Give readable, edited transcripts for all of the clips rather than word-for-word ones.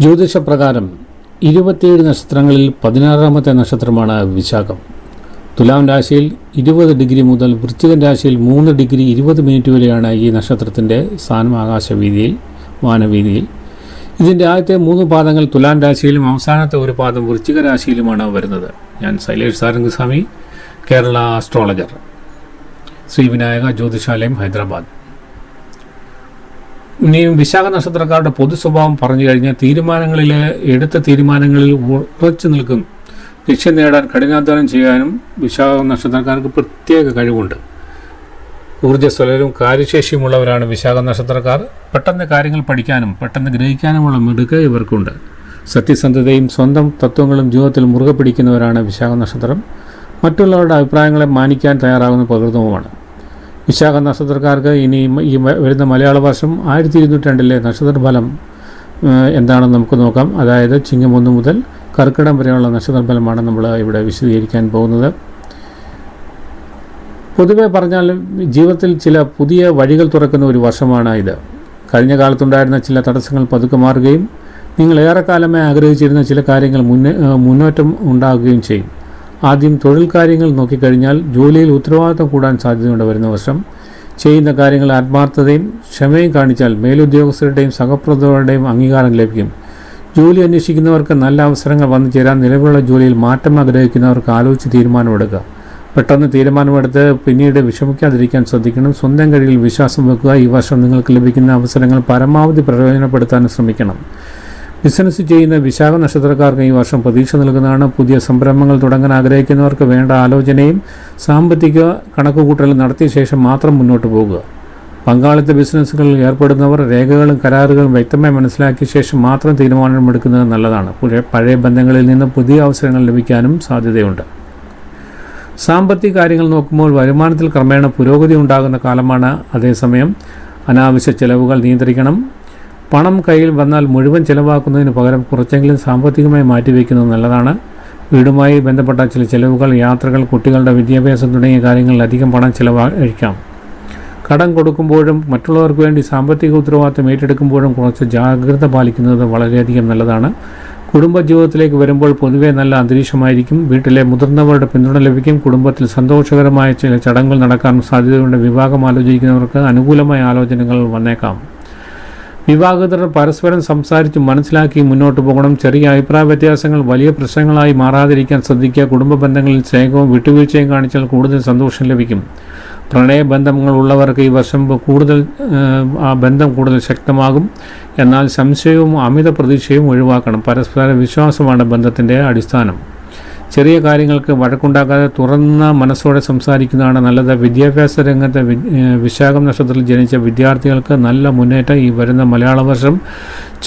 ജ്യോതിഷപ്രകാരം 27 നക്ഷത്രങ്ങളിൽ 16ാമത്തെ നക്ഷത്രമാണ് വിശാഖം. തുലാം രാശിയിൽ 20 ഡിഗ്രി മുതൽ വൃശ്ചികൻ രാശിയിൽ 3 ഡിഗ്രി 20 മിനിറ്റ് വരെയാണ് ഈ നക്ഷത്രത്തിൻ്റെ സ്ഥാനം ആകാശവീതിയിൽ, വാനവീതിയിൽ. ഇതിൻ്റെ ആദ്യത്തെ 3 പാദങ്ങൾ തുലാം രാശിയിലും അവസാനത്തെ ഒരു പാദം വൃശ്ചിക രാശിയിലുമാണ് വരുന്നത്. ഞാൻ ശൈലേഷ് സാരംഗസ്വാമി, കേരള ആസ്ട്രോളജർ, ശ്രീ വിനായക ജ്യോതിഷാലയം, ഹൈദരാബാദ്. ഇനിയും വിശാഖ നക്ഷത്രക്കാരുടെ പൊതു സ്വഭാവം പറഞ്ഞു കഴിഞ്ഞാൽ എടുത്ത തീരുമാനങ്ങളിൽ ഉറച്ചു നിൽക്കും. ലക്ഷ്യം നേടാൻ കഠിനാധ്വാനം ചെയ്യാനും വിശാഖ നക്ഷത്രക്കാർക്ക് പ്രത്യേക കഴിവുണ്ട്. ഊർജ്ജസ്വലരും കാര്യശേഷിയുമുള്ളവരാണ് വിശാഖ നക്ഷത്രക്കാർ. പെട്ടെന്ന് കാര്യങ്ങൾ പഠിക്കാനും പെട്ടെന്ന് ഗ്രഹിക്കാനുമുള്ള മിടുക്ക് ഇവർക്കുണ്ട്. സത്യസന്ധതയും സ്വന്തം തത്വങ്ങളും ജീവിതത്തിൽ മുറുകെ പിടിക്കുന്നവരാണ് വിശാഖ നക്ഷത്രം. മറ്റുള്ളവരുടെ അഭിപ്രായങ്ങളെ മാനിക്കാൻ തയ്യാറാകുന്ന പ്രകൃതവുമാണ്. വിശാഖ നക്ഷത്രക്കാർക്ക് ഇനി ഈ വരുന്ന മലയാള വർഷം 1202 നക്ഷത്രഫലം എന്താണെന്ന് നമുക്ക് നോക്കാം. അതായത് ചിങ്ങം 1 മുതൽ കർക്കിടകം വരെയുള്ള നക്ഷത്രഫലമാണ് നമ്മൾ ഇവിടെ വിശദീകരിക്കാൻ പോകുന്നത്. പൊതുവെ പറഞ്ഞാൽ ജീവിതത്തിൽ ചില പുതിയ വഴികൾ തുറക്കുന്ന ഒരു വർഷമാണ് ഇത്. കഴിഞ്ഞ കാലത്തുണ്ടായിരുന്ന ചില തടസ്സങ്ങൾ പതുക്കെ മാറുകയും നിങ്ങൾ ഏറെക്കാലമായി ആഗ്രഹിച്ചിരുന്ന ചില കാര്യങ്ങൾ മുന്നേറ്റം ഉണ്ടാകുകയും ചെയ്യും. ആദ്യം തൊഴിൽ കാര്യങ്ങൾ നോക്കിക്കഴിഞ്ഞാൽ ജോലിയിൽ ഉത്തരവാദിത്തം കൂടാൻ സാധ്യതയുണ്ട്. വരുന്ന വർഷം ചെയ്യുന്ന കാര്യങ്ങൾ ആത്മാർത്ഥതയും ക്ഷമയും കാണിച്ചാൽ മേലുദ്യോഗസ്ഥരുടെയും സഹപ്രവർത്തകരുടെയും അംഗീകാരം ലഭിക്കും. ജോലി അന്വേഷിക്കുന്നവർക്ക് നല്ല അവസരങ്ങൾ വന്നു ചേരാൻ. നിലവിലുള്ള ജോലിയിൽ മാറ്റം ആഗ്രഹിക്കുന്നവർക്ക് ആലോചിച്ച് തീരുമാനമെടുക്കുക. പെട്ടെന്ന് തീരുമാനമെടുത്ത് പിന്നീട് വിഷമിക്കാതിരിക്കാൻ ശ്രദ്ധിക്കണം. സ്വന്തം കഴിവിൽ വിശ്വാസം വെക്കുക. ഈ വർഷം നിങ്ങൾക്ക് ലഭിക്കുന്ന അവസരങ്ങൾ പരമാവധി പ്രയോജനപ്പെടുത്താൻ ശ്രമിക്കണം. ബിസിനസ് ചെയ്യുന്ന വിശാഖ നക്ഷത്രക്കാർക്ക് ഈ വർഷം പ്രതീക്ഷ നൽകുന്നതാണ്. പുതിയ സംരംഭങ്ങൾ തുടങ്ങാൻ ആഗ്രഹിക്കുന്നവർക്ക് വേണ്ട ആലോചനയും സാമ്പത്തിക കണക്കുകൂട്ടലും നടത്തിയ ശേഷം മാത്രം മുന്നോട്ട് പോകുക. പങ്കാളിത്ത ബിസിനസ്സുകളിൽ ഏർപ്പെടുന്നവർ രേഖകളും കരാറുകളും വ്യക്തമായി മനസ്സിലാക്കിയ ശേഷം മാത്രം തീരുമാനമെടുക്കുന്നത് നല്ലതാണ്. പഴയ ബന്ധങ്ങളിൽ നിന്ന് പുതിയ അവസരങ്ങൾ ലഭിക്കാനും സാധ്യതയുണ്ട്. സാമ്പത്തിക കാര്യങ്ങൾ നോക്കുമ്പോൾ വരുമാനത്തിൽ ക്രമേണ പുരോഗതി ഉണ്ടാകുന്ന കാലമാണ്. അതേസമയം അനാവശ്യ ചെലവുകൾ നിയന്ത്രിക്കണം. പണം കയ്യിൽ വന്നാൽ മുഴുവൻ ചിലവാക്കുന്നതിന് പകരം കുറച്ചെങ്കിലും സാമ്പത്തികമായി മാറ്റിവെക്കുന്നത് നല്ലതാണ്. വീടുമായി ബന്ധപ്പെട്ട ചില ചിലവുകൾ, യാത്രകൾ, കുട്ടികളുടെ വിദ്യാഭ്യാസം തുടങ്ങിയ കാര്യങ്ങളിൽ അധികം പണം ചിലവഴിക്കാം. കടം കൊടുക്കുമ്പോഴും മറ്റുള്ളവർക്ക് വേണ്ടി സാമ്പത്തിക ഉത്തരവാദിത്തം ഏറ്റെടുക്കുമ്പോഴും കുറച്ച് ജാഗ്രത പാലിക്കുന്നത് വളരെയധികം നല്ലതാണ്. കുടുംബജീവിതത്തിലേക്ക് വരുമ്പോൾ പൊതുവെ നല്ല അന്തരീക്ഷമായിരിക്കും. വീട്ടിലെ മുതിർന്നവരുടെ പിന്തുണ ലഭിക്കും. കുടുംബത്തിൽ സന്തോഷകരമായ ചില ചടങ്ങുകൾ നടക്കാൻ സാധ്യതയുണ്ട്. വിവാഹം ആലോചിക്കുന്നവർക്ക് അനുകൂലമായ ആലോചനകൾ വന്നേക്കാം. വിവാഹിതർ പരസ്പരം സംസാരിച്ച് മനസ്സിലാക്കി മുന്നോട്ട് പോകണം. ചെറിയ അഭിപ്രായ വ്യത്യാസങ്ങൾ വലിയ പ്രശ്നങ്ങളായി മാറാതിരിക്കാൻ ശ്രദ്ധിക്കുക. കുടുംബ ബന്ധങ്ങളിൽ സ്നേഹവും വിട്ടുവീഴ്ചയും കാണിച്ചാൽ കൂടുതൽ സന്തോഷം ലഭിക്കും. പ്രണയബന്ധങ്ങൾ ഉള്ളവർക്ക് ഈ വർഷം ആ ബന്ധം കൂടുതൽ ശക്തമാകും. എന്നാൽ സംശയവും അമിത പ്രതീക്ഷയും ഒഴിവാക്കണം. പരസ്പര വിശ്വാസമാണ് ബന്ധത്തിൻ്റെ അടിസ്ഥാനം. ചെറിയ കാര്യങ്ങൾക്ക് വഴക്കുണ്ടാക്കാതെ തുറന്ന മനസ്സോടെ സംസാരിക്കുന്നതാണ് നല്ലത്. വിദ്യാഭ്യാസ രംഗത്തെ വിശാഖം നക്ഷത്രത്തിൽ ജനിച്ച വിദ്യാർത്ഥികൾക്ക് നല്ല മുന്നേറ്റം ഈ വരുന്ന മലയാള വർഷം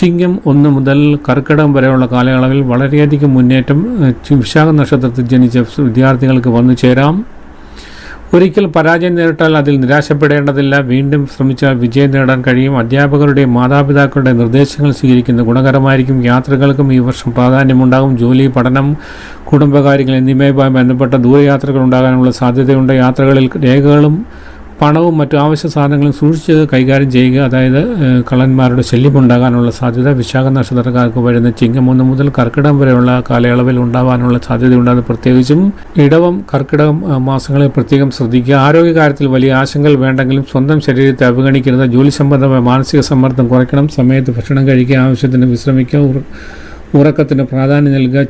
ചിങ്ങം 1 മുതൽ കർക്കിടകം വരെയുള്ള കാലയളവിൽ വളരെയധികം മുന്നേറ്റം വിശാഖ നക്ഷത്രത്തിൽ ജനിച്ച വിദ്യാർത്ഥികൾക്ക് വന്നു ചേരാം. ഒരിക്കൽ പരാജയം നേരിട്ടാൽ അതിൽ നിരാശപ്പെടേണ്ടതില്ല. വീണ്ടും ശ്രമിച്ചാൽ വിജയം നേടാൻ കഴിയും. അധ്യാപകരുടെയും മാതാപിതാക്കളുടെ നിർദ്ദേശങ്ങൾ സ്വീകരിക്കുന്നത് ഗുണകരമായിരിക്കും. യാത്രകൾക്കും ഈ വർഷം പ്രാധാന്യമുണ്ടാകും. ജോലി, പഠനം, കുടുംബകാര്യങ്ങൾ എന്നിവയുമായി ബന്ധപ്പെട്ട ദൂരയാത്രകൾ ഉണ്ടാകാനുള്ള സാധ്യതയുണ്ട്. യാത്രകളിൽ രേഖകളും പണവും മറ്റു ആവശ്യ സാധനങ്ങളും സൂക്ഷിച്ച് കൈകാര്യം ചെയ്യുക. അതായത് കള്ളന്മാരുടെ ശല്യം ഉണ്ടാകാനുള്ള സാധ്യത വിശാഖ നക്ഷത്രക്കാർക്ക് വരുന്ന ചിങ്ങം 1 മുതൽ കർക്കിടകം വരെയുള്ള കാലയളവിൽ ഉണ്ടാകാനുള്ള സാധ്യതയുണ്ടാകും. പ്രത്യേകിച്ചും ഇടവം, കർക്കിടകം മാസങ്ങളിൽ പ്രത്യേകം ശ്രദ്ധിക്കുക. ആരോഗ്യകാര്യത്തിൽ വലിയ ആശങ്കകൾ വേണ്ടെങ്കിലും സ്വന്തം ശരീരത്തെ അവഗണിക്കരുത്. ജോലി സംബന്ധമായ മാനസിക സമ്മർദ്ദം കുറയ്ക്കണം. സമയത്ത് ഭക്ഷണം കഴിക്കുക, ആവശ്യത്തിന് വിശ്രമിക്കുക, ഉറക്കത്തിന് പ്രാധാന്യം നൽകുക.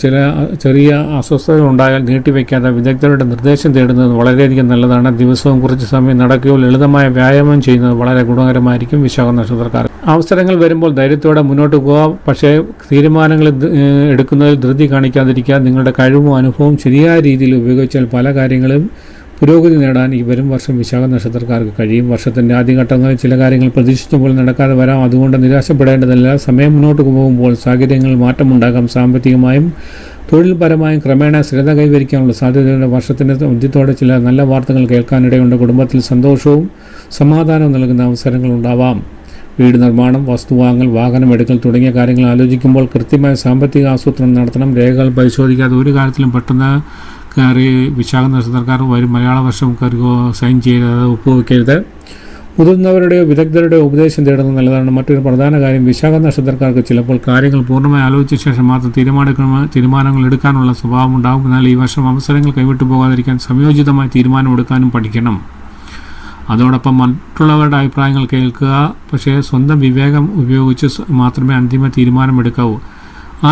ചെറിയ അസ്വസ്ഥതകൾ ഉണ്ടായാൽ നീട്ടിവെക്കാതെ വിദഗ്ധരുടെ നിർദ്ദേശം തേടുന്നത് വളരെയധികം നല്ലതാണ്. ദിവസവും കുറച്ച് സമയം നടക്കുകയോ ലളിതമായ വ്യായാമം ചെയ്യുന്നത് വളരെ ഗുണകരമായിരിക്കും. വിശാഖ നക്ഷത്രക്കാർ അവസരങ്ങൾ വരുമ്പോൾ ധൈര്യത്തോടെ മുന്നോട്ട് പോവുക. പക്ഷേ തീരുമാനങ്ങൾ എടുക്കുന്നതിൽ ധൃതി കാണിക്കാതിരിക്കുക. നിങ്ങളുടെ കഴിവും അനുഭവവും ശരിയായ രീതിയിൽ ഉപയോഗിച്ചാൽ പല കാര്യങ്ങളും പുരോഗതി നേടാൻ ഈ വരും വർഷം വിശാഖ നക്ഷത്രക്കാർക്ക് കഴിയും. വർഷത്തിൻ്റെ ആദ്യഘട്ടങ്ങളിൽ ചില കാര്യങ്ങൾ പ്രതീക്ഷിച്ച പോലെ നടക്കാതെ വരാം. അതുകൊണ്ട് നിരാശപ്പെടേണ്ടതില്ല. സമയം മുന്നോട്ട് പോകുമ്പോൾ സാഹചര്യങ്ങളിൽ മാറ്റമുണ്ടാകാം. സാമ്പത്തികമായും തൊഴിൽപരമായും ക്രമേണ സ്ഥിരത കൈവരിക്കാനുള്ള സാധ്യതയുള്ള വർഷത്തിൻ്റെ മധ്യത്തോടെ ചില നല്ല വാർത്തകൾ കേൾക്കാനിടയുണ്ട്. കുടുംബത്തിൽ സന്തോഷവും സമാധാനവും നൽകുന്ന അവസരങ്ങൾ ഉണ്ടാവാം. വീട് നിർമ്മാണം, വസ്തുവാങ്ങൽ, വാഹനം എടുക്കൽ തുടങ്ങിയ കാര്യങ്ങൾ ആലോചിക്കുമ്പോൾ കൃത്യമായ സാമ്പത്തിക ആസൂത്രണം നടത്തണം. രേഖകൾ പരിശോധിക്കാതെ ഒരു കാര്യത്തിലും പെട്ടെന്ന് വിശാഖ നക്ഷത്രക്കാർ വരും മലയാള വർഷം സൈൻ ചെയ്ത് ഒപ്പുവെക്കരുത്. മുതിർന്നവരുടെയോ വിദഗ്ധരുടെയോ ഉപദേശം തേടുന്നത് നല്ലതാണ്. മറ്റൊരു പ്രധാന കാര്യം, വിശാഖ നക്ഷത്രക്കാർക്ക് ചിലപ്പോൾ കാര്യങ്ങൾ പൂർണ്ണമായി ആലോചിച്ച ശേഷം മാത്രം തീരുമാനങ്ങൾ എടുക്കാനുള്ള സ്വഭാവം ഉണ്ടാകും. എന്നാൽ ഈ വർഷം അവസരങ്ങൾ കൈവിട്ടു പോകാതിരിക്കാൻ സംയോജിതമായി തീരുമാനമെടുക്കാനും പഠിക്കണം. അതോടൊപ്പം മറ്റുള്ളവരുടെ അഭിപ്രായങ്ങൾ കേൾക്കുക, പക്ഷേ സ്വന്തം വിവേകം ഉപയോഗിച്ച് മാത്രമേ അന്തിമ തീരുമാനമെടുക്കാവൂ.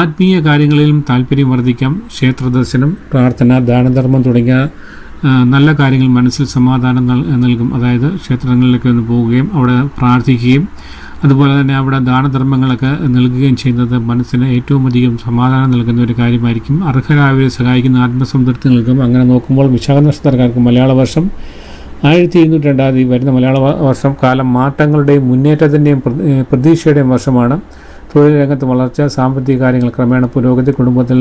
ആത്മീയ കാര്യങ്ങളിലും താല്പര്യം വർദ്ധിക്കാം. ക്ഷേത്രദർശനം, പ്രാർത്ഥന, ദാനധർമ്മം തുടങ്ങിയ നല്ല കാര്യങ്ങൾ മനസ്സിൽ സമാധാനം നൽകും. അതായത് ക്ഷേത്രങ്ങളിലേക്ക് ഒന്ന് പോവുകയും അവിടെ പ്രാർത്ഥിക്കുകയും അതുപോലെ തന്നെ അവിടെ ദാനധർമ്മങ്ങളൊക്കെ നൽകുകയും ചെയ്യുന്നത് മനസ്സിന് ഏറ്റവും അധികം സമാധാനം നൽകുന്ന ഒരു കാര്യമായിരിക്കും. അർഹരായവരെ സഹായിക്കുന്ന ആത്മസംതൃപ്തി നൽകും. അങ്ങനെ നോക്കുമ്പോൾ വിശാഖ നക്ഷത്രക്കാർക്ക് മലയാള വർഷം 1202 വരുന്ന മലയാള വർഷം കാലം മാറ്റങ്ങളുടെയും മുന്നേറ്റത്തിൻ്റെയും പ്രതീക്ഷയുടെയും വർഷമാണ്. തൊഴിൽ രംഗത്ത് വളർച്ച, സാമ്പത്തിക കാര്യങ്ങൾ ക്രമേണ പുരോഗതി, കുടുംബത്തിൽ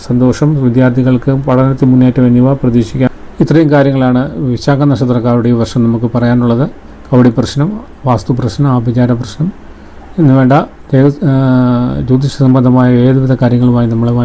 സന്തോഷം, വിദ്യാർത്ഥികൾക്ക് പഠനത്തിൽ മുന്നേറ്റം എന്നിവ പ്രതീക്ഷിക്കാം. ഇത്രയും കാര്യങ്ങളാണ് വിശാഖ നക്ഷത്രക്കാരുടെ ഈ വർഷം നമുക്ക് പറയാനുള്ളത്. കവടി പ്രശ്നം, വാസ്തു പ്രശ്നം, ആഭിചാര പ്രശ്നം എന്നുവേണ്ട ജ്യോതിഷ സംബന്ധമായ ഏതുവിധ കാര്യങ്ങളുമായി നമ്മളുമായി